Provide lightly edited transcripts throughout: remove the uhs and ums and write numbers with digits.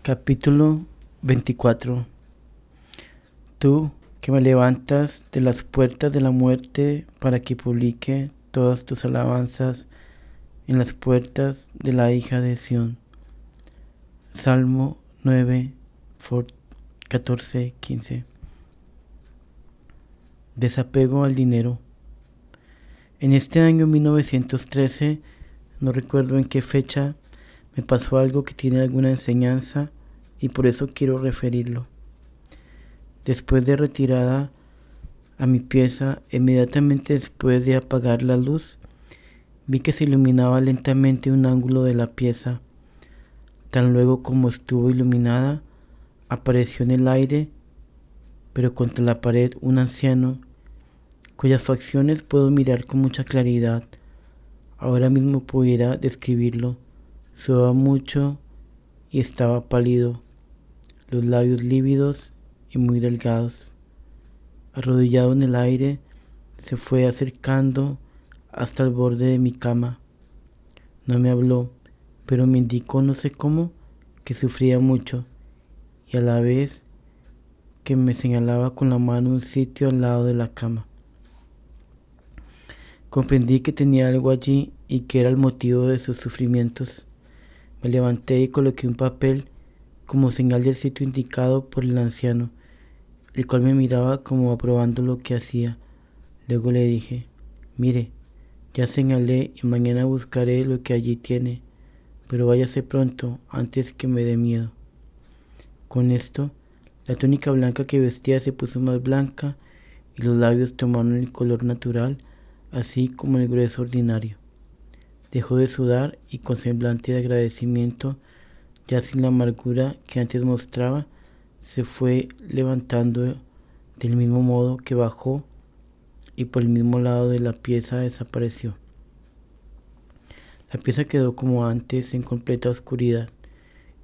Capítulo 24. Tú que me levantas de las puertas de la muerte para que publique todas tus alabanzas en las puertas de la hija de Sión. Salmo 9, 14, 15. Desapego al dinero. En este año 1913, no recuerdo en qué fecha, me pasó algo que tiene alguna enseñanza y por eso quiero referirlo. Después de retirada a mi pieza, inmediatamente después de apagar la luz, vi que se iluminaba lentamente un ángulo de la pieza. Tan luego como estuvo iluminada, apareció en el aire, pero contra la pared, un anciano, cuyas facciones puedo mirar con mucha claridad. Ahora mismo pudiera describirlo. Sudaba mucho y estaba pálido, los labios lívidos y muy delgados. Arrodillado en el aire, se fue acercando hasta el borde de mi cama. No me habló, pero me indicó, no sé cómo, que sufría mucho, y a la vez que me señalaba con la mano un sitio al lado de la cama. Comprendí que tenía algo allí y que era el motivo de sus sufrimientos. Me levanté y coloqué un papel como señal del sitio indicado por el anciano, el cual me miraba como aprobando lo que hacía. Luego le dije: mire, ya señalé y mañana buscaré lo que allí tiene, pero váyase pronto antes que me dé miedo. Con esto, la túnica blanca que vestía se puso más blanca y los labios tomaron el color natural, así como el grueso ordinario. Dejó de sudar y con semblante de agradecimiento, ya sin la amargura que antes mostraba, se fue levantando del mismo modo que bajó y por el mismo lado de la pieza desapareció. La pieza quedó como antes, en completa oscuridad.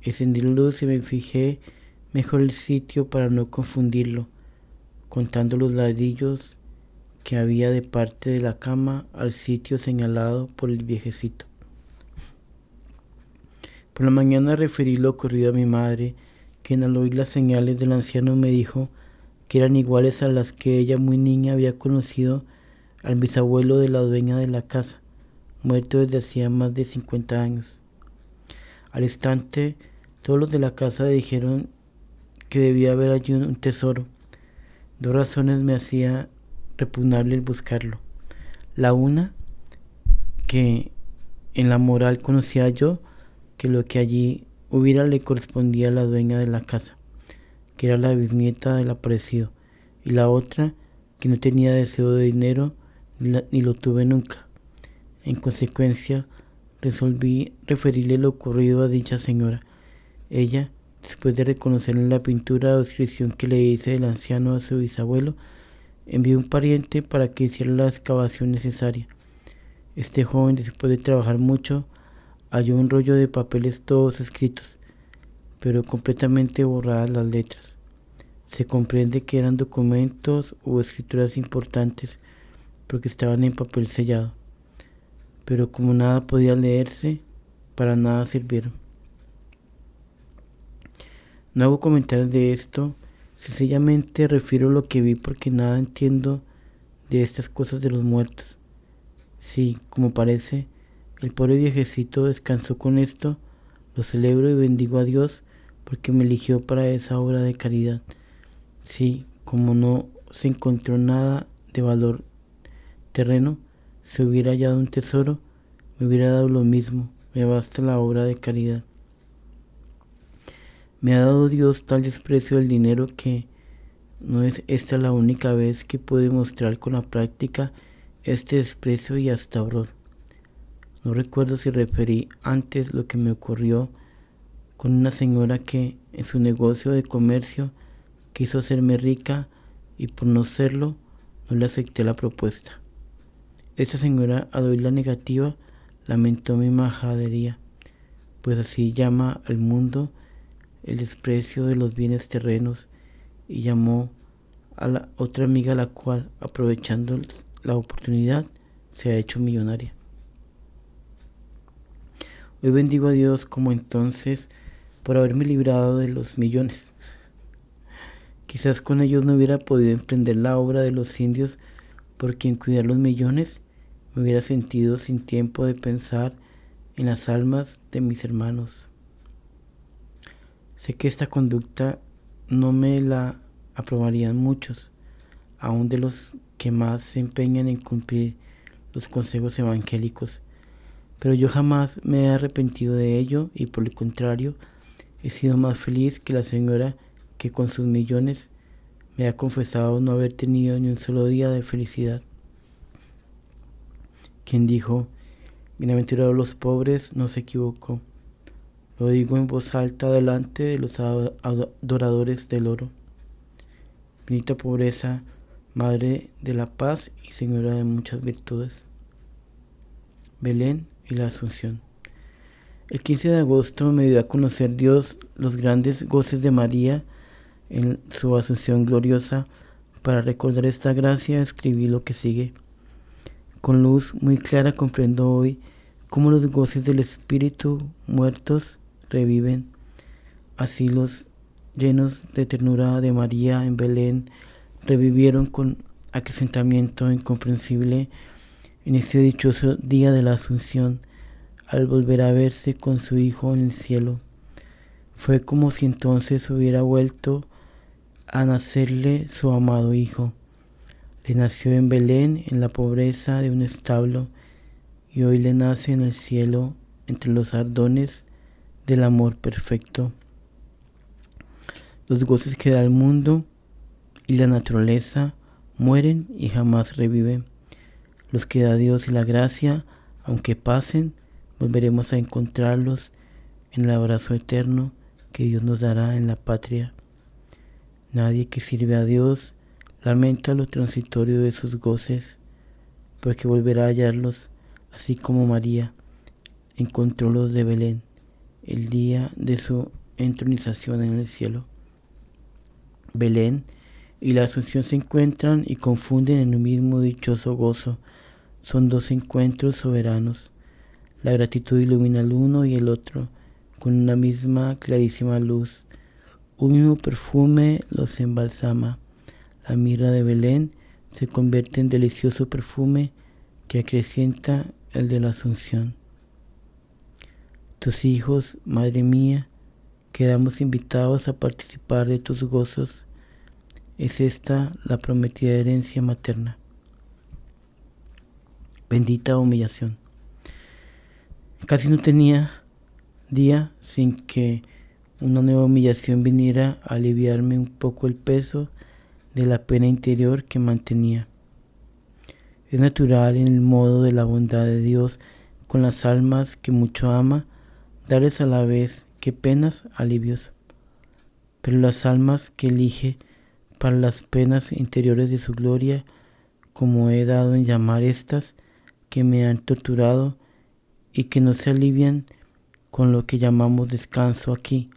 Encendí la luz y me fijé mejor el sitio para no confundirlo, contando los ladrillos que había de parte de la cama al sitio señalado por el viejecito. Por la mañana referí lo ocurrido a mi madre, quien al oír las señales del anciano me dijo que eran iguales a las que ella muy niña había conocido al bisabuelo de la dueña de la casa, muerto desde hacía más de 50 años. Al instante, todos los de la casa dijeron que debía haber allí un tesoro. Dos razones me hacían repugnable el buscarlo. La una, que en la moral conocía yo que lo que allí hubiera le correspondía a la dueña de la casa, que era la bisnieta del aparecido, y la otra, que no tenía deseo de dinero ni lo tuve nunca. En consecuencia, resolví referirle lo ocurrido a dicha señora. Ella, después de reconocer en la pintura o descripción que le hice del anciano a su bisabuelo, envió un pariente para que hiciera la excavación necesaria. Este joven, después de trabajar mucho, halló un rollo de papeles todos escritos, pero completamente borradas las letras. Se comprende que eran documentos o escrituras importantes porque estaban en papel sellado, pero como nada podía leerse, para nada sirvieron. No hago comentarios de esto, sencillamente refiero lo que vi porque nada entiendo de estas cosas de los muertos. Sí, como parece, el pobre viejecito descansó con esto. Lo celebro y bendigo a Dios porque me eligió para esa obra de caridad. Sí, como no se encontró nada de valor terreno, si hubiera hallado un tesoro, me hubiera dado lo mismo, me basta la obra de caridad. Me ha dado Dios tal desprecio del dinero que no es esta la única vez que pude mostrar con la práctica este desprecio y hasta horror. No recuerdo si referí antes lo que me ocurrió con una señora que, en su negocio de comercio, quiso hacerme rica y por no serlo, no le acepté la propuesta. Esta señora, al oír la negativa, lamentó mi majadería, pues así llama al mundo el desprecio de los bienes terrenos, y llamó a la otra amiga, la cual, aprovechando la oportunidad, se ha hecho millonaria. Hoy bendigo a Dios como entonces por haberme librado de los millones. Quizás con ellos no hubiera podido emprender la obra de los indios, porque en cuidar los millones me hubiera sentido sin tiempo de pensar en las almas de mis hermanos. Sé que esta conducta no me la aprobarían muchos, aun de los que más se empeñan en cumplir los consejos evangélicos, pero yo jamás me he arrepentido de ello y por el contrario he sido más feliz que la señora que con sus millones me ha confesado no haber tenido ni un solo día de felicidad. Quien dijo, bienaventurados los pobres, no se equivocó. Lo digo en voz alta delante de los adoradores del oro. Bendita pobreza, Madre de la Paz y Señora de muchas virtudes. Belén y la Asunción. El 15 de agosto me dio a conocer Dios los grandes goces de María en su Asunción gloriosa. Para recordar esta gracia escribí lo que sigue. Con luz muy clara comprendo hoy cómo los goces del Espíritu muertos reviven. Así los llenos de ternura de María en Belén revivieron con acrecentamiento incomprensible en este dichoso día de la Asunción, al volver a verse con su Hijo en el cielo. Fue como si entonces hubiera vuelto a nacerle su amado Hijo. Le nació en Belén, en la pobreza de un establo, y hoy le nace en el cielo, entre los ardones del amor perfecto. Los goces que da el mundo y la naturaleza mueren y jamás reviven. Los que da Dios y la gracia, aunque pasen, volveremos a encontrarlos en el abrazo eterno que Dios nos dará en la patria. Nadie que sirve a Dios lamenta lo transitorio de sus goces, porque volverá a hallarlos, así como María encontró los de Belén el día de su entronización en el cielo. Belén y la Asunción se encuentran y confunden en un mismo dichoso gozo. Son dos encuentros soberanos. La gratitud ilumina el uno y el otro con una misma clarísima luz. Un mismo perfume los embalsama. La mirra de Belén se convierte en delicioso perfume que acrecienta el de la Asunción. Tus hijos, Madre mía, quedamos invitados a participar de tus gozos. Es esta la prometida herencia materna. Bendita humillación. Casi no tenía día sin que una nueva humillación viniera a aliviarme un poco el peso de la pena interior que mantenía. Es natural en el modo de la bondad de Dios con las almas que mucho ama, darles a la vez que penas alivios. Pero las almas que elige para las penas interiores de su gloria, como he dado en llamar estas, que me han torturado y que no se alivian con lo que llamamos descanso aquí,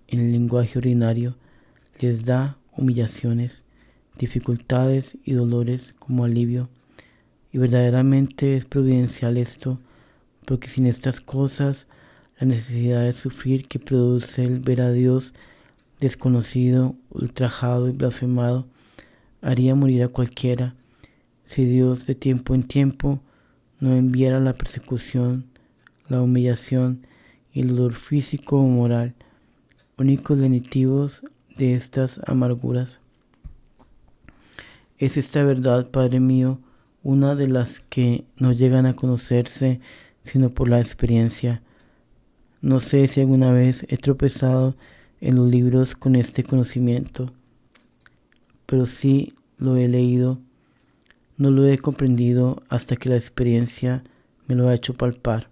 en el lenguaje ordinario, les da humillaciones, dificultades y dolores como alivio. Y verdaderamente es providencial esto, porque sin estas cosas, la necesidad de sufrir que produce el ver a Dios desconocido, ultrajado y blasfemado, haría morir a cualquiera. Si Dios de tiempo en tiempo no enviara la persecución, la humillación y el dolor físico o moral, únicos lenitivos de estas amarguras. Es esta verdad, Padre mío, una de las que no llegan a conocerse sino por la experiencia. No sé si alguna vez he tropezado en los libros con este conocimiento, pero sí lo he leído. No lo he comprendido hasta que la experiencia me lo ha hecho palpar.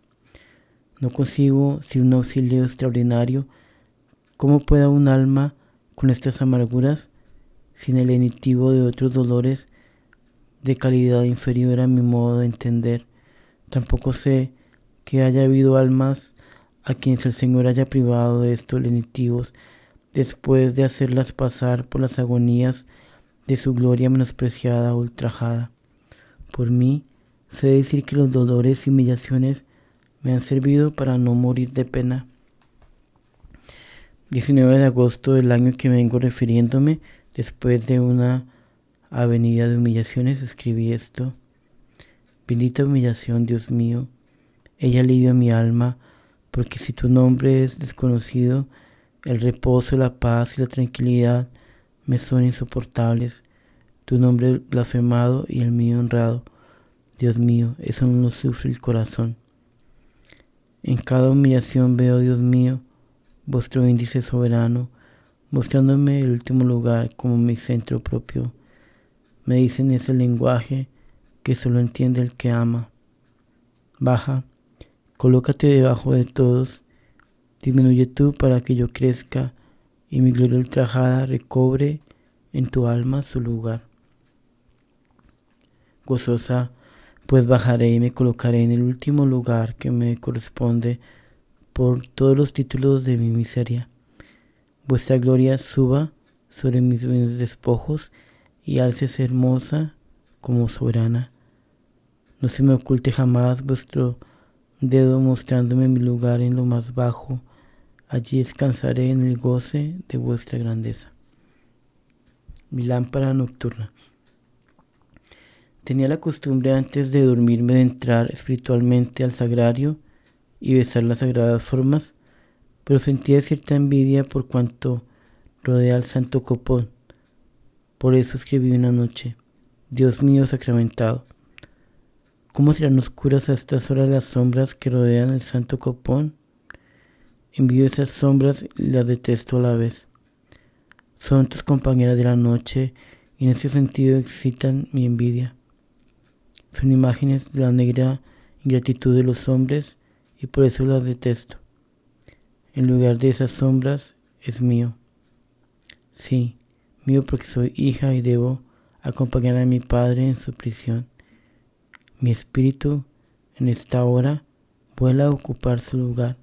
No concibo sin un auxilio extraordinario cómo pueda un alma con estas amarguras, sin el lenitivo de otros dolores de calidad inferior a mi modo de entender. Tampoco sé que haya habido almas a quienes el Señor haya privado de estos lenitivos después de hacerlas pasar por las agonías de su gloria menospreciada o ultrajada. Por mí, sé decir que los dolores y humillaciones me han servido para no morir de pena. 19 de agosto del año que vengo refiriéndome, después de una avenida de humillaciones, escribí esto. Bendita humillación, Dios mío, ella alivia mi alma, porque si tu nombre es desconocido, el reposo, la paz y la tranquilidad me son insoportables. Tu nombre blasfemado y el mío honrado. Dios mío, eso no lo sufre el corazón. En cada humillación veo, Dios mío, vuestro índice soberano, mostrándome el último lugar como mi centro propio. Me dicen ese lenguaje que solo entiende el que ama. Baja, colócate debajo de todos, disminuye tú para que yo crezca y mi gloria ultrajada recobre en tu alma su lugar. Gozosa, pues bajaré y me colocaré en el último lugar que me corresponde por todos los títulos de mi miseria. Vuestra gloria suba sobre mis despojos y álcese hermosa como soberana. No se me oculte jamás vuestro dedo mostrándome mi lugar en lo más bajo. Allí descansaré en el goce de vuestra grandeza. Mi lámpara nocturna. Tenía la costumbre antes de dormirme de entrar espiritualmente al sagrario y besar las sagradas formas, pero sentía cierta envidia por cuanto rodea al santo copón. Por eso escribí una noche: Dios mío sacramentado, ¿cómo serán oscuras a estas horas las sombras que rodean el santo copón? Envío esas sombras y las detesto a la vez. Son tus compañeras de la noche y en ese sentido excitan mi envidia. Son imágenes de la negra ingratitud de los hombres y por eso las detesto. En lugar de esas sombras es mío. Sí, mío porque soy hija y debo acompañar a mi padre en su prisión. Mi espíritu en esta hora vuela a ocupar su lugar.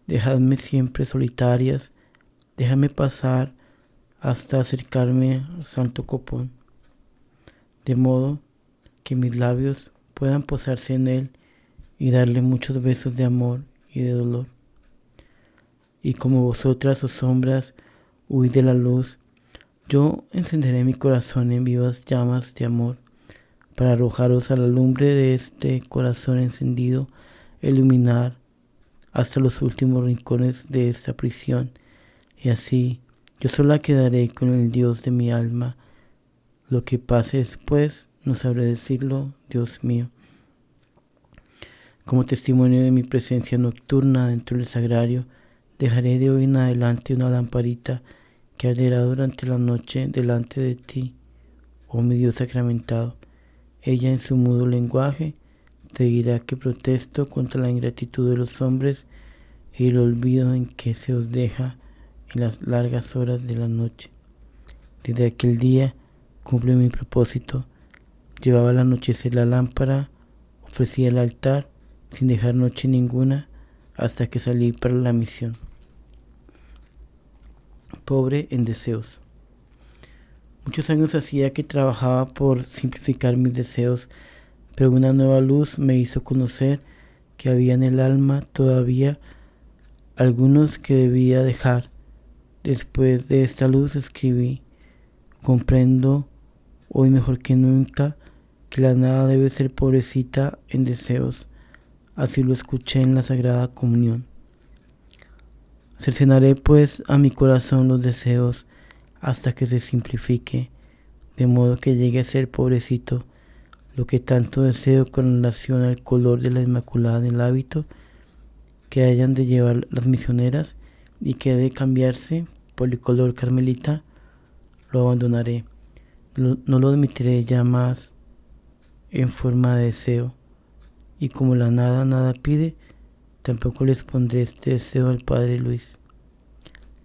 Dejadme siempre solitarias, déjame pasar hasta acercarme al santo copón, de modo que mis labios puedan posarse en él y darle muchos besos de amor y de dolor. Y como vosotras, oh sombras, huid de la luz, yo encenderé mi corazón en vivas llamas de amor, para arrojaros a la lumbre de este corazón encendido, iluminar hasta los últimos rincones de esta prisión, y así yo sola quedaré con el Dios de mi alma. Lo que pase después no sabré decirlo, Dios mío. Como testimonio de mi presencia nocturna dentro del sagrario, dejaré de hoy en adelante una lamparita que arderá durante la noche delante de ti, oh mi Dios sacramentado. Ella en su mudo lenguaje te dirá que protesto contra la ingratitud de los hombres y el olvido en que se os deja en las largas horas de la noche. Desde aquel día cumple mi propósito. Llevaba al anochecer la lámpara, ofrecía el altar sin dejar noche ninguna hasta que salí para la misión. Pobre en deseos. Muchos años hacía que trabajaba por simplificar mis deseos, pero una nueva luz me hizo conocer que había en el alma todavía algunos que debía dejar. Después de esta luz escribí: comprendo hoy mejor que nunca que la nada debe ser pobrecita en deseos. Así lo escuché en la Sagrada Comunión. Cercenaré pues a mi corazón los deseos hasta que se simplifique, de modo que llegue a ser pobrecito, lo que tanto deseo con relación al color de la Inmaculada en el hábito que hayan de llevar las misioneras y que debe cambiarse por el color carmelita, lo abandonaré. No lo admitiré ya más en forma de deseo, y como la nada nada pide, tampoco les pondré este deseo al Padre Luis.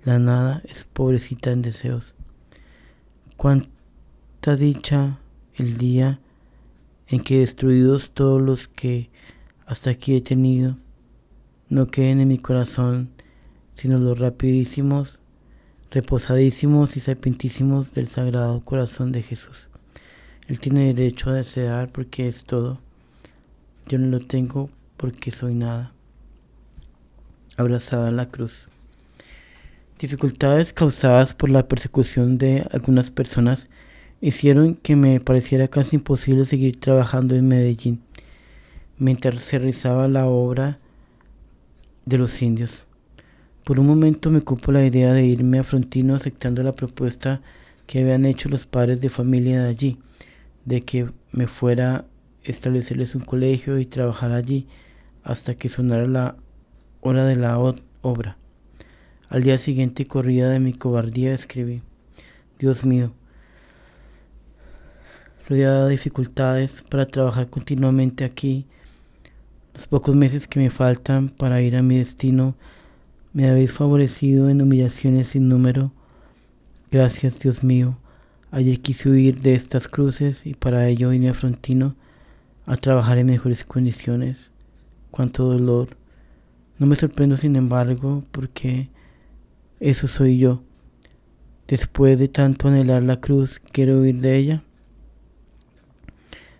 La nada es pobrecita en deseos. Cuánta dicha el día en que, destruidos todos los que hasta aquí he tenido, no queden en mi corazón sino los rapidísimos, reposadísimos y sapientísimos del Sagrado Corazón de Jesús. Él tiene derecho a desear porque es todo. Yo no lo tengo porque soy nada. Abrazada a la cruz. Dificultades causadas por la persecución de algunas personas hicieron que me pareciera casi imposible seguir trabajando en Medellín mientras se realizaba la obra de los indios. Por un momento me cupo la idea de irme a Frontino aceptando la propuesta que habían hecho los padres de familia de allí, de que me fuera a establecerles un colegio y trabajar allí hasta que sonara la hora de la obra. Al día siguiente, corrida de mi cobardía, escribí: Dios mío, rodeada de dificultades para trabajar continuamente aquí, los pocos meses que me faltan para ir a mi destino, me habéis favorecido en humillaciones sin número. Gracias, Dios mío. Ayer quise huir de estas cruces y para ello vine a Frontino a trabajar en mejores condiciones. Cuánto dolor. No me sorprendo, sin embargo, porque eso soy yo. Después de tanto anhelar la cruz, ¿quiero huir de ella?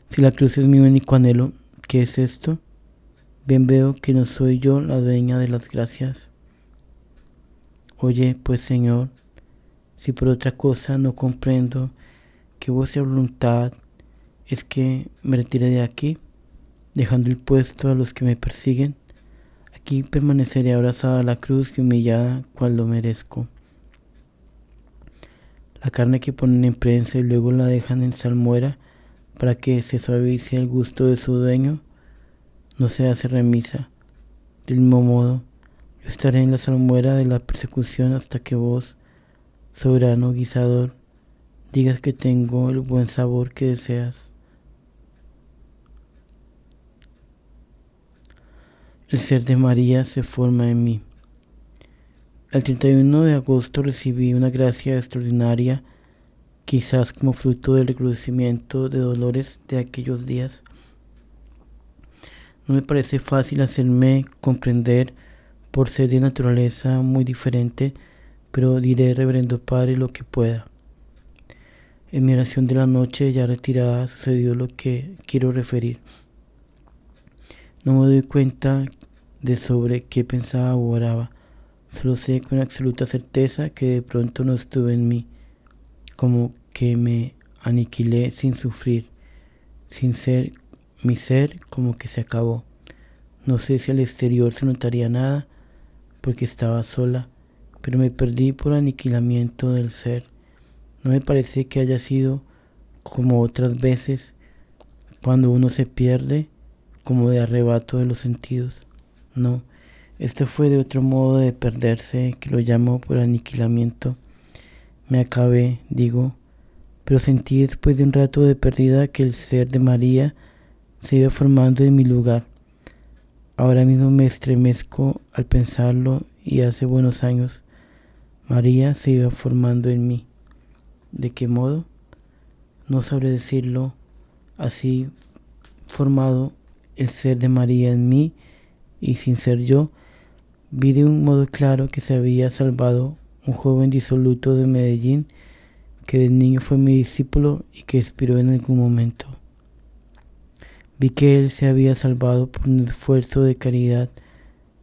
Si la cruz es mi único anhelo, ¿qué es esto? Bien veo que no soy yo la dueña de las gracias. Oye, pues, Señor, si por otra cosa no comprendo que vuestra voluntad es que me retire de aquí, dejando el puesto a los que me persiguen, aquí permaneceré abrazada a la cruz y humillada cual lo merezco. La carne que ponen en prensa y luego la dejan en salmuera para que se suavice el gusto de su dueño, no se hace remisa. Del mismo modo, yo estaré en la salmuera de la persecución hasta que vos, soberano guisador, digas que tengo el buen sabor que deseas. El ser de María se forma en mí. El 31 de agosto recibí una gracia extraordinaria, quizás como fruto del reconocimiento de dolores de aquellos días. No me parece fácil hacerme comprender por ser de naturaleza muy diferente, pero diré, reverendo Padre, lo que pueda. En mi oración de la noche ya retirada sucedió lo que quiero referir. No me doy cuenta de sobre qué pensaba o oraba. Solo sé con absoluta certeza que de pronto no estuve en mí, como que me aniquilé sin sufrir, sin ser, mi ser como que se acabó. No sé si al exterior se notaría nada, porque estaba sola, pero me perdí por aniquilamiento del ser. No me parece que haya sido como otras veces, cuando uno se pierde, como de arrebato de los sentidos. No, esto fue de otro modo de perderse, que lo llamo por aniquilamiento. Me acabé, digo, pero sentí después de un rato de pérdida que el ser de María se iba formando en mi lugar. Ahora mismo me estremezco al pensarlo y hace buenos años María se iba formando en mí. ¿De qué modo? No sabré decirlo. Así formado el ser de María en mí y sin ser yo, vi de un modo claro que se había salvado un joven disoluto de Medellín que de niño fue mi discípulo y que expiró en algún momento. Vi que él se había salvado por un esfuerzo de caridad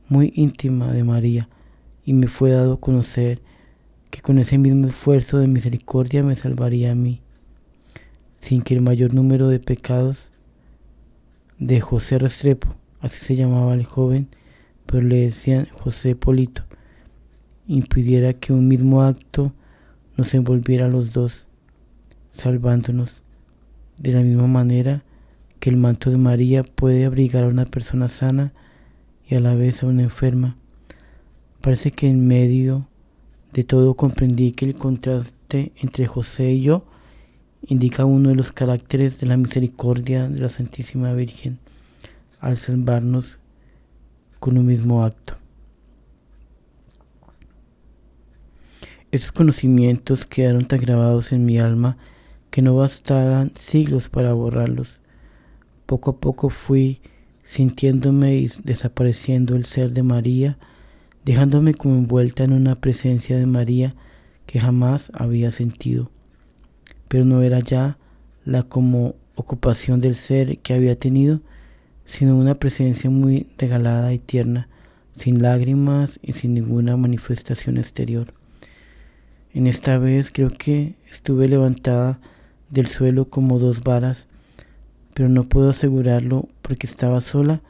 muy íntima de María y me fue dado a conocer que con ese mismo esfuerzo de misericordia me salvaría a mí, sin que el mayor número de pecados de José Restrepo, así se llamaba el joven, pero le decían José Polito, impidiera que un mismo acto nos envolviera a los dos, salvándonos. De la misma manera que el manto de María puede abrigar a una persona sana y a la vez a una enferma. Parece que en medio de todo comprendí que el contraste entre José y yo indica uno de los caracteres de la misericordia de la Santísima Virgen al salvarnos con un mismo acto. Esos conocimientos quedaron tan grabados en mi alma que no bastaran siglos para borrarlos. Poco a poco fui sintiéndome y desapareciendo el ser de María, dejándome como envuelta en una presencia de María que jamás había sentido. Pero no era ya la como ocupación del ser que había tenido, sino una presencia muy regalada y tierna, sin lágrimas y sin ninguna manifestación exterior. En esta vez creo que estuve levantada del suelo como 2 varas, pero no puedo asegurarlo porque estaba sola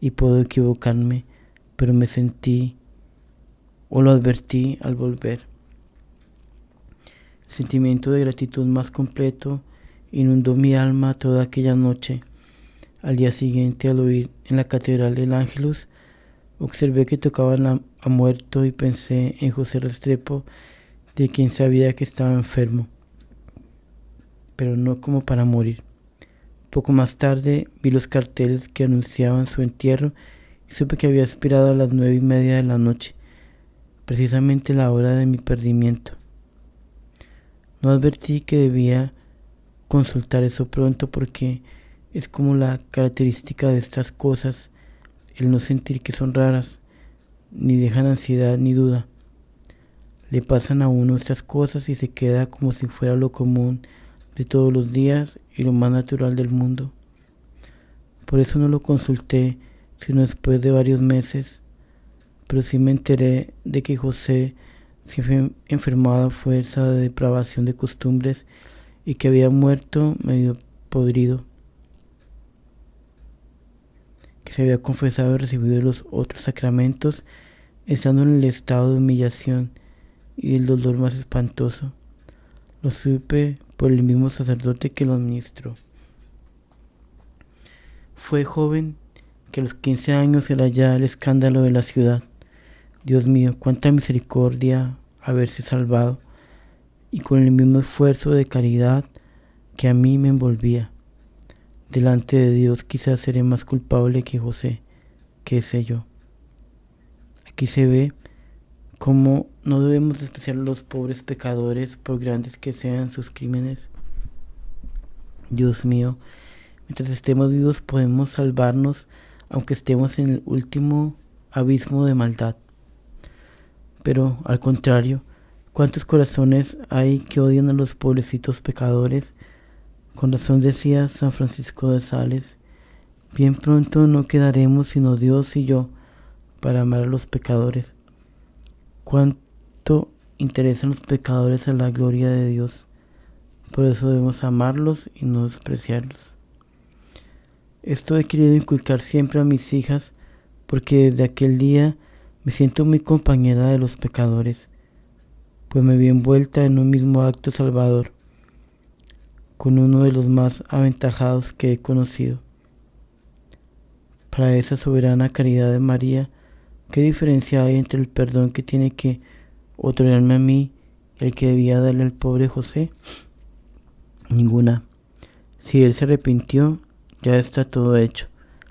y puedo equivocarme, pero me sentí o lo advertí al volver. El sentimiento de gratitud más completo inundó mi alma toda aquella noche. Al día siguiente, al oír en la catedral del Ángelus, observé que tocaban a muerto y pensé en José Restrepo, de quien sabía que estaba enfermo, pero no como para morir. Poco más tarde vi los carteles que anunciaban su entierro y supe que había expirado a las 9:30 de la noche, precisamente la hora de mi perdimiento. No advertí que debía consultar eso pronto porque es como la característica de estas cosas, el no sentir que son raras, ni dejan ansiedad ni duda. Le pasan a uno estas cosas y se queda como si fuera lo común de todos los días y lo más natural del mundo. Por eso no lo consulté sino después de varios meses, pero sí me enteré de que José se había enfermado a fuerza de depravación de costumbres y que había muerto medio podrido, que se había confesado y recibido los otros sacramentos, estando en el estado de humillación y el dolor más espantoso. Lo supe por el mismo sacerdote que lo administró. Fue joven, que a los 15 años era ya el escándalo de la ciudad. Dios mío, cuánta misericordia haberse salvado, y con el mismo esfuerzo de caridad que a mí me envolvía. Delante de Dios quizás seré más culpable que José, qué sé yo. Aquí se ve cómo no debemos despreciar a los pobres pecadores por grandes que sean sus crímenes. Dios mío, mientras estemos vivos podemos salvarnos aunque estemos en el último abismo de maldad. Pero al contrario, ¿cuántos corazones hay que odian a los pobrecitos pecadores? Con razón decía San Francisco de Sales, bien pronto no quedaremos sino Dios y yo para amar a los pecadores. Cuánto interesan los pecadores a la gloria de Dios. Por eso debemos amarlos y no despreciarlos. Esto he querido inculcar siempre a mis hijas, porque desde aquel día me siento muy compañera de los pecadores, pues me vi envuelta en un mismo acto salvador con uno de los más aventajados que he conocido. Para esa soberana caridad de María, ¿qué diferencia hay entre el perdón que tiene que otorgarme a mí y el que debía darle al pobre José? Ninguna. Si él se arrepintió, ya está todo hecho.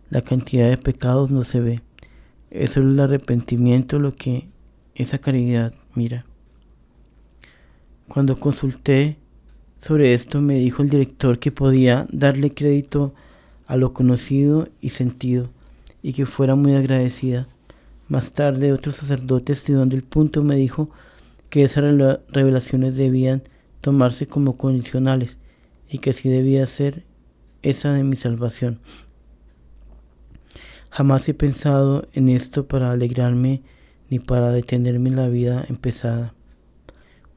La cantidad de pecados no se ve. Es solo el arrepentimiento lo que esa caridad mira. Cuando consulté sobre esto, me dijo el director que podía darle crédito a lo conocido y sentido y que fuera muy agradecida. Más tarde, otro sacerdote, estudiando el punto, me dijo que esas revelaciones debían tomarse como condicionales y que así debía ser esa de mi salvación. Jamás he pensado en esto para alegrarme ni para detenerme en la vida empezada,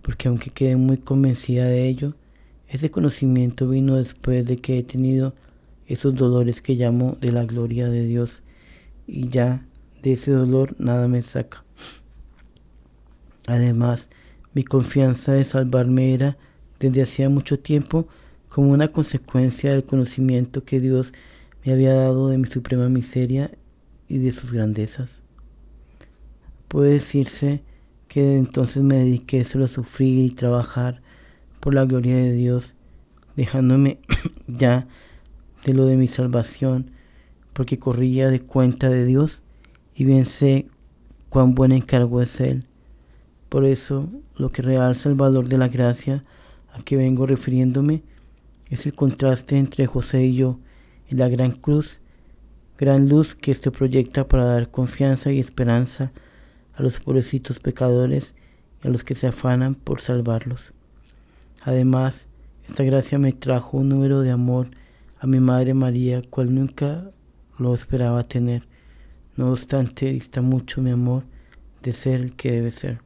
porque aunque quedé muy convencida de ello, ese conocimiento vino después de que he tenido esos dolores que llamo de la gloria de Dios, y ya de ese dolor nada me saca. Además, mi confianza de salvarme era desde hacía mucho tiempo como una consecuencia del conocimiento que Dios me había dado de mi suprema miseria y de sus grandezas. Puede decirse que desde entonces me dediqué solo a sufrir y trabajar por la gloria de Dios, dejándome ya de lo de mi salvación, porque corría de cuenta de Dios y bien sé cuán buen encargo es Él. Por eso, lo que realza el valor de la gracia a que vengo refiriéndome es el contraste entre José y yo y la gran cruz, gran luz que éste proyecta para dar confianza y esperanza a los pobrecitos pecadores y a los que se afanan por salvarlos. Además, esta gracia me trajo un número de amor a mi Madre María, cual nunca lo esperaba tener. No obstante, dista mucho mi amor de ser el que debe ser.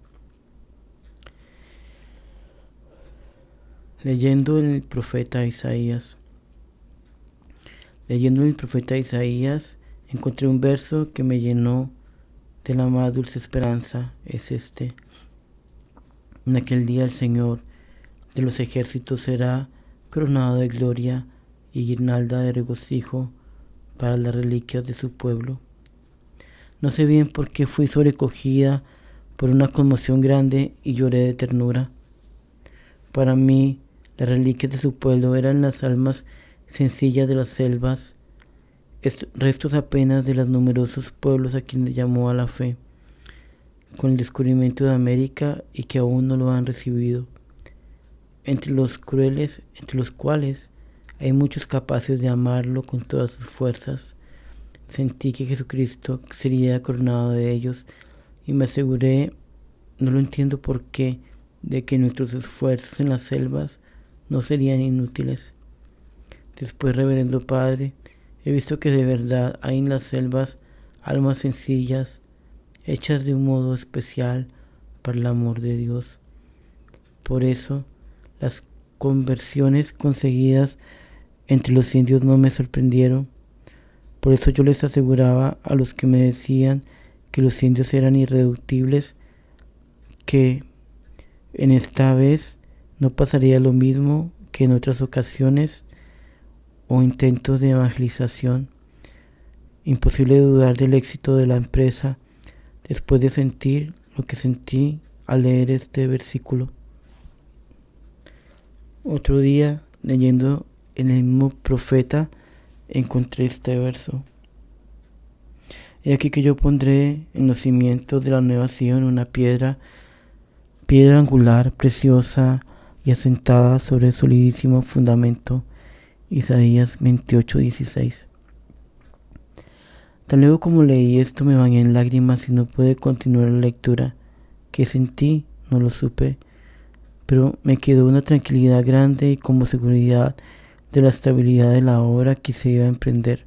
Leyendo en el profeta Isaías. Leyendo en el profeta Isaías, encontré un verso que me llenó de la más dulce esperanza. Es este: en aquel día el Señor de los ejércitos será coronado de gloria y guirnalda de regocijo para las reliquias de su pueblo. No sé bien por qué fui sobrecogida por una conmoción grande y lloré de ternura. Para mí, las reliquias de su pueblo eran las almas sencillas de las selvas, restos apenas de los numerosos pueblos a quienes llamó a la fe, con el descubrimiento de América y que aún no lo han recibido. Entre los crueles, entre los cuales hay muchos capaces de amarlo con todas sus fuerzas, sentí que Jesucristo sería coronado de ellos y me aseguré, no lo entiendo por qué, de que nuestros esfuerzos en las selvas no serían inútiles. Después, reverendo Padre, he visto que de verdad hay en las selvas almas sencillas, hechas de un modo especial para el amor de Dios. Por eso, las conversiones conseguidas entre los indios no me sorprendieron. Por eso yo les aseguraba a los que me decían que los indios eran irreductibles, que en esta vez no pasaría lo mismo que en otras ocasiones o intentos de evangelización. Imposible dudar del éxito de la empresa después de sentir lo que sentí al leer este versículo. Otro día, leyendo en el mismo profeta, encontré este verso: He aquí que yo pondré en los cimientos de la nueva Sion una piedra angular, preciosa y asentada sobre el solidísimo fundamento. Isaías 28:16. Tan luego como leí esto me bañé en lágrimas y no pude continuar la lectura. ¿Qué sentí? No lo supe, pero me quedó una tranquilidad grande y como seguridad de la estabilidad de la obra que se iba a emprender.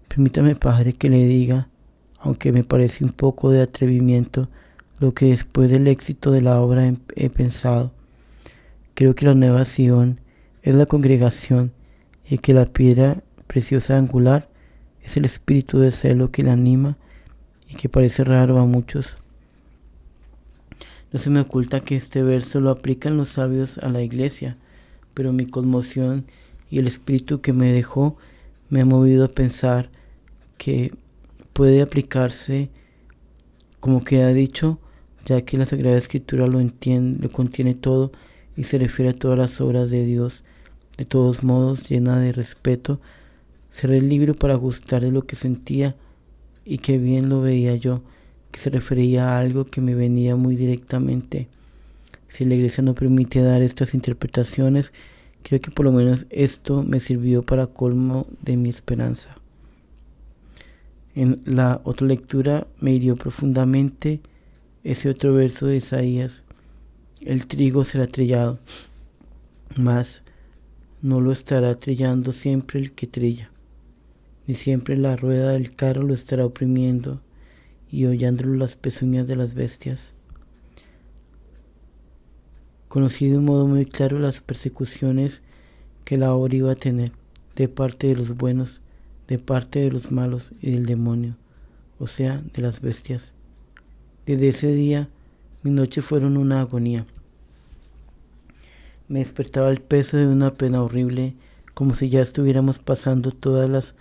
Permítame, Padre, que le diga, aunque me parece un poco de atrevimiento, lo que después del éxito de la obra he pensado. Creo que la nueva Sion es la congregación y que la piedra preciosa angular es el espíritu de celo que la anima y que parece raro a muchos. No se me oculta que este verso lo aplican los sabios a la iglesia, pero mi conmoción y el espíritu que me dejó me ha movido a pensar que puede aplicarse como queda dicho, ya que la Sagrada Escritura lo contiene todo y se refiere a todas las obras de Dios. De todos modos, llena de respeto, cerré el libro para gustar de lo que sentía y que bien lo veía yo, que se refería a algo que me venía muy directamente. Si la iglesia no permite dar estas interpretaciones, creo que por lo menos esto me sirvió para colmo de mi esperanza. En la otra lectura me hirió profundamente ese otro verso de Isaías: el trigo será trillado, mas no lo estará trillando siempre el que trilla, ni siempre la rueda del carro lo estará oprimiendo y hollándolo las pezuñas de las bestias. Conocí de un modo muy claro las persecuciones que la obra iba a tener, de parte de los buenos, de parte de los malos y del demonio, o sea, de las bestias. Desde ese día, mis noches fueron una agonía. Me despertaba el peso de una pena horrible, como si ya estuviéramos pasando todas las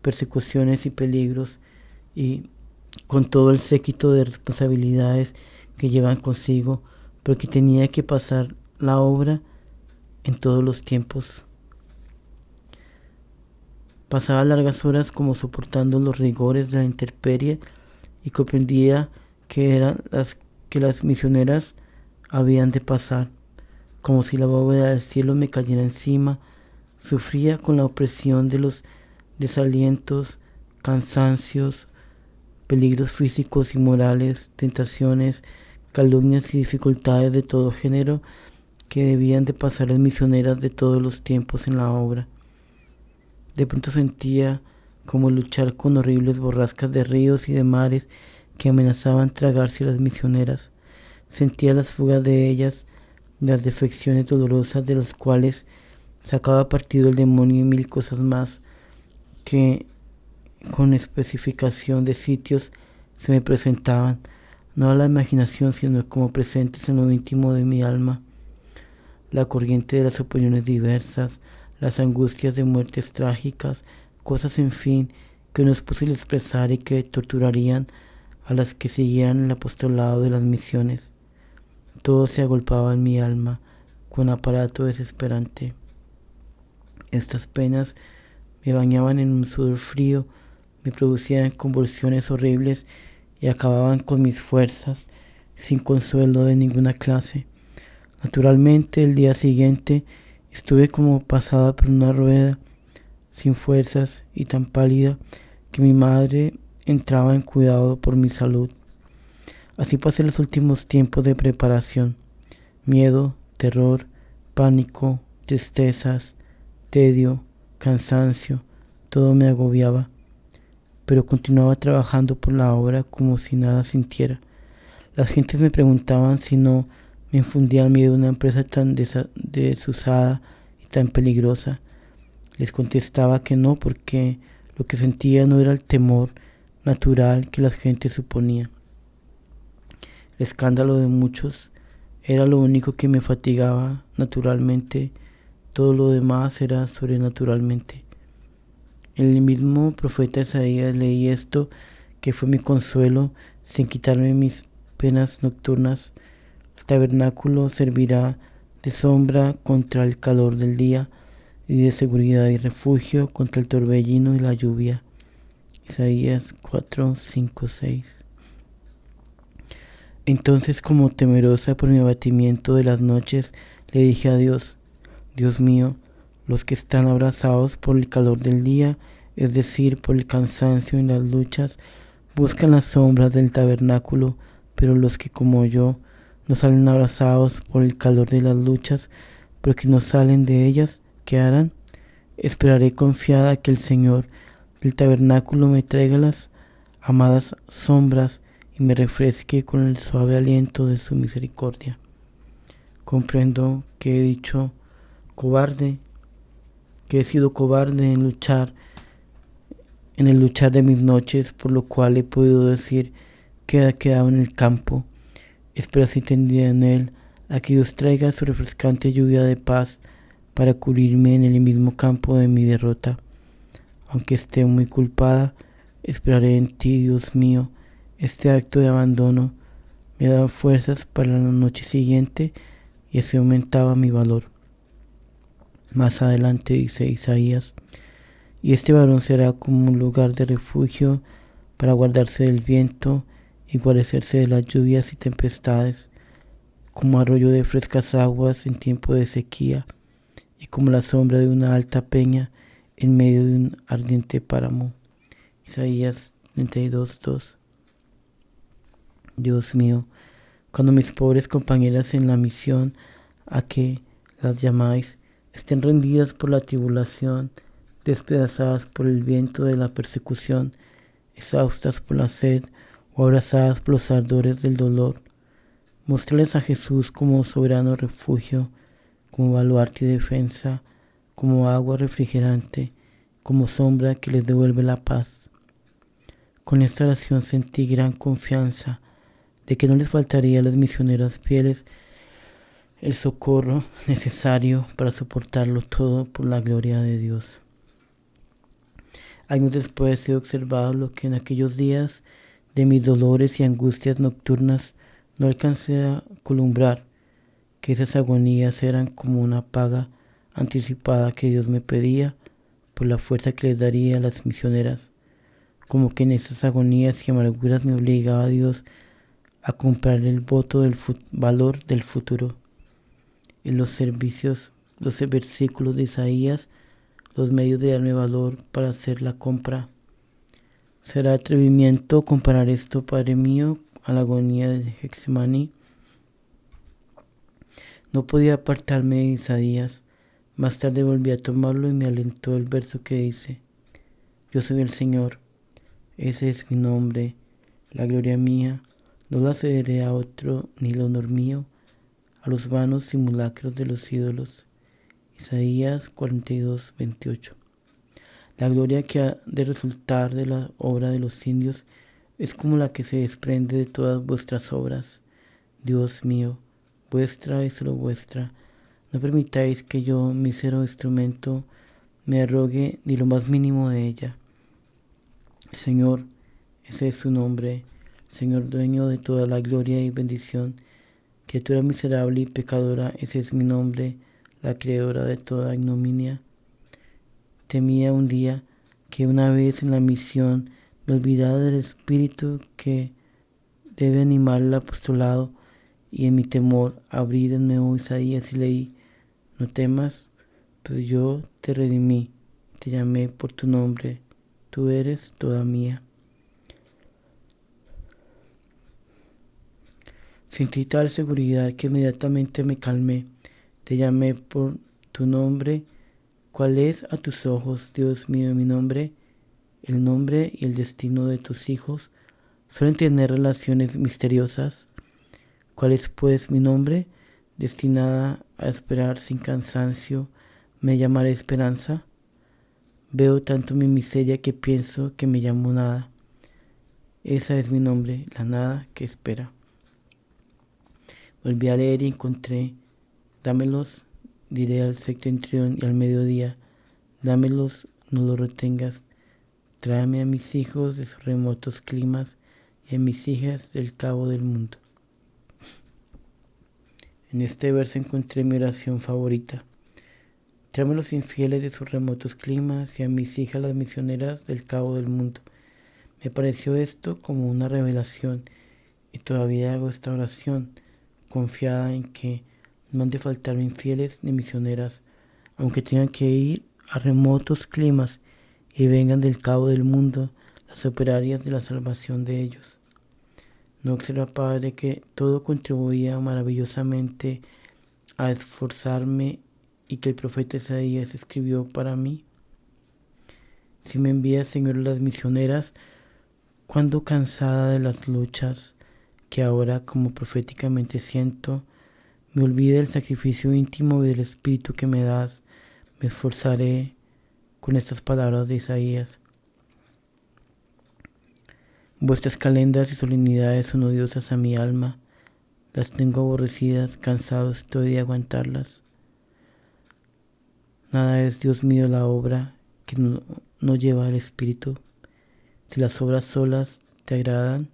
persecuciones y peligros, y con todo el séquito de responsabilidades que llevan consigo, pero que tenía que pasar la obra en todos los tiempos. Pasaba largas horas como soportando los rigores de la intemperie y comprendía que eran las que las misioneras habían de pasar, como si la bóveda del cielo me cayera encima. Sufría con la opresión de los desalientos, cansancios, peligros físicos y morales, tentaciones, calumnias y dificultades de todo género que debían de pasar las misioneras de todos los tiempos en la obra. De pronto sentía como luchar con horribles borrascas de ríos y de mares que amenazaban tragarse a las misioneras. Sentía las fugas de ellas las defecciones dolorosas de las cuales sacaba partido el demonio y mil cosas más que con especificación de sitios se me presentaban, no a la imaginación, sino como presentes en lo íntimo de mi alma. La corriente de las opiniones diversas, las angustias de muertes trágicas, cosas en fin que no es posible expresar y que torturarían a las que siguieran el apostolado de las misiones. Todo se agolpaba en mi alma con aparato desesperante. Estas penas me bañaban en un sudor frío, me producían convulsiones horribles y acababan con mis fuerzas, sin consuelo de ninguna clase. Naturalmente, el día siguiente estuve como pasada por una rueda, sin fuerzas y tan pálida que mi madre entraba en cuidado por mi salud. Así pasé los últimos tiempos de preparación. Miedo, terror, pánico, tristezas, tedio, cansancio, todo me agobiaba, pero continuaba trabajando por la obra como si nada sintiera. Las gentes me preguntaban si no me infundía miedo una empresa tan desusada y tan peligrosa. Les contestaba que no, porque lo que sentía no era el temor natural que las gentes suponían. El escándalo de muchos era lo único que me fatigaba naturalmente, todo lo demás era sobrenaturalmente. En el mismo profeta Isaías leí esto, que fue mi consuelo, sin quitarme mis penas nocturnas. El tabernáculo servirá de sombra contra el calor del día y de seguridad y refugio contra el torbellino y la lluvia. Isaías 4, 5, 6. Entonces, como temerosa por mi abatimiento de las noches, le dije a Dios: Dios mío, los que están abrasados por el calor del día, es decir, por el cansancio y las luchas, buscan las sombras del tabernáculo, pero los que como yo no salen abrasados por el calor de las luchas, pero que no salen de ellas, ¿qué harán? Esperaré confiada que el Señor del tabernáculo me traiga las amadas sombras y me refresque con el suave aliento de su misericordia. Comprendo que he sido cobarde en el luchar de mis noches, por lo cual he podido decir que ha quedado en el campo. Espero así tendida en él a que Dios traiga su refrescante lluvia de paz para cubrirme en el mismo campo de mi derrota. Aunque esté muy culpada, esperaré en ti, Dios mío. Este acto de abandono me daba fuerzas para la noche siguiente y así aumentaba mi valor. Más adelante dice Isaías: y este varón será como un lugar de refugio para guardarse del viento y guarecerse de las lluvias y tempestades, como arroyo de frescas aguas en tiempo de sequía, y como la sombra de una alta peña en medio de un ardiente páramo. Isaías 32, 2. Dios mío, cuando mis pobres compañeras en la misión a que las llamáis estén rendidas por la tribulación, despedazadas por el viento de la persecución, exhaustas por la sed o abrazadas por los ardores del dolor, muéstrales a Jesús como soberano refugio, como baluarte y defensa, como agua refrigerante, como sombra que les devuelve la paz. Con esta oración sentí gran confianza de que no les faltaría a las misioneras fieles el socorro necesario para soportarlo todo por la gloria de Dios. Años después he observado lo que en aquellos días de mis dolores y angustias nocturnas no alcancé a columbrar, que esas agonías eran como una paga anticipada que Dios me pedía por la fuerza que les daría a las misioneras, como que en esas agonías y amarguras me obligaba a Dios a comprar el voto del valor del futuro. En los versículos de Isaías, los medios de darme valor para hacer la compra. ¿Será atrevimiento comparar esto, Padre mío, a la agonía de Getsemaní? No podía apartarme de Isaías. Más tarde volví a tomarlo y me alentó el verso que dice: Yo soy el Señor, ese es mi nombre, la gloria mía, no la cederé a otro, ni el honor mío a los vanos simulacros de los ídolos. Isaías 42:28. La gloria que ha de resultar de la obra de los indios es como la que se desprende de todas vuestras obras. Dios mío, vuestra y solo vuestra. No permitáis que yo, mísero instrumento, me arrogue ni lo más mínimo de ella. Señor, ese es su nombre, Señor dueño de toda la gloria y bendición. Criatura miserable y pecadora, ese es mi nombre, la creadora de toda ignominia. Temía un día que una vez en la misión me olvidara del espíritu que debe animar el apostolado, y en mi temor abrí de nuevo Isaías y leí: no temas, pues yo te redimí, te llamé por tu nombre, tú eres toda mía. Sentí tal seguridad que inmediatamente me calmé. Te llamé por tu nombre. ¿Cuál es a tus ojos, Dios mío, mi nombre? El nombre y el destino de tus hijos suelen tener relaciones misteriosas. ¿Cuál es pues mi nombre? Destinada a esperar sin cansancio, ¿me llamaré esperanza? Veo tanto mi miseria que pienso que me llamo nada. Esa es mi nombre, la nada que espera. Volví a leer y encontré: dámelos, diré al septentrión y al mediodía, dámelos, no los retengas. Tráeme a mis hijos de sus remotos climas y a mis hijas del cabo del mundo. En este verso encontré mi oración favorita. Tráeme a los infieles de sus remotos climas y a mis hijas las misioneras del cabo del mundo. Me pareció esto como una revelación y todavía hago esta oración, confiada en que no han de faltar infieles ni misioneras, aunque tengan que ir a remotos climas y vengan del cabo del mundo las operarias de la salvación de ellos. ¿No observa, Padre, que todo contribuía maravillosamente a esforzarme y que el profeta Isaías escribió para mí? Si me envías, Señor, las misioneras, cuando cansada de las luchas que ahora como proféticamente siento, me olvide del sacrificio íntimo y del espíritu que me das, me esforzaré con estas palabras de Isaías. Vuestras calendas y solemnidades son odiosas a mi alma, las tengo aborrecidas, cansado estoy de aguantarlas. Nada es, Dios mío, la obra que no lleva el espíritu. Si las obras solas te agradan,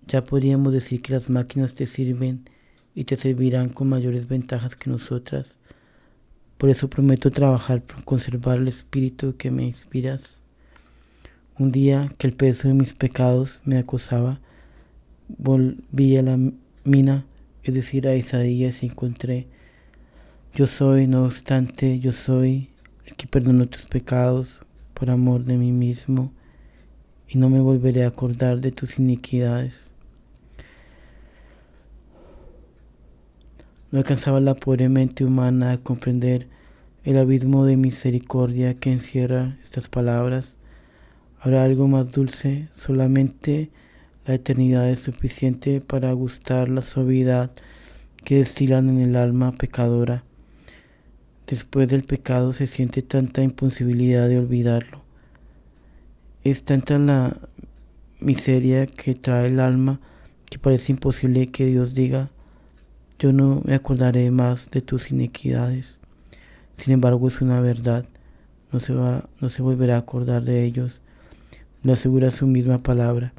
ya podríamos decir que las máquinas te sirven y te servirán con mayores ventajas que nosotras. Por eso prometo trabajar por conservar el espíritu que me inspiras. Un día que el peso de mis pecados me acosaba, volví a la mina, es decir, a Isaías, y encontré: yo soy, no obstante, yo soy el que perdono tus pecados por amor de mí mismo, y no me volveré a acordar de tus iniquidades. No alcanzaba la pobre mente humana a comprender el abismo de misericordia que encierra estas palabras. ¿Habrá algo más dulce? Solamente la eternidad es suficiente para gustar la suavidad que destilan en el alma pecadora. Después del pecado se siente tanta imposibilidad de olvidarlo. Es tanta la miseria que trae el alma que parece imposible que Dios diga: yo no me acordaré más de tus iniquidades. Sin embargo, es una verdad, no se volverá a acordar de ellos. Lo asegura su misma palabra.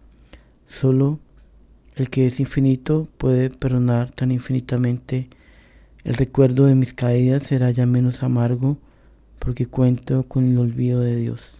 Solo el que es infinito puede perdonar tan infinitamente. El recuerdo de mis caídas será ya menos amargo, porque cuento con el olvido de Dios.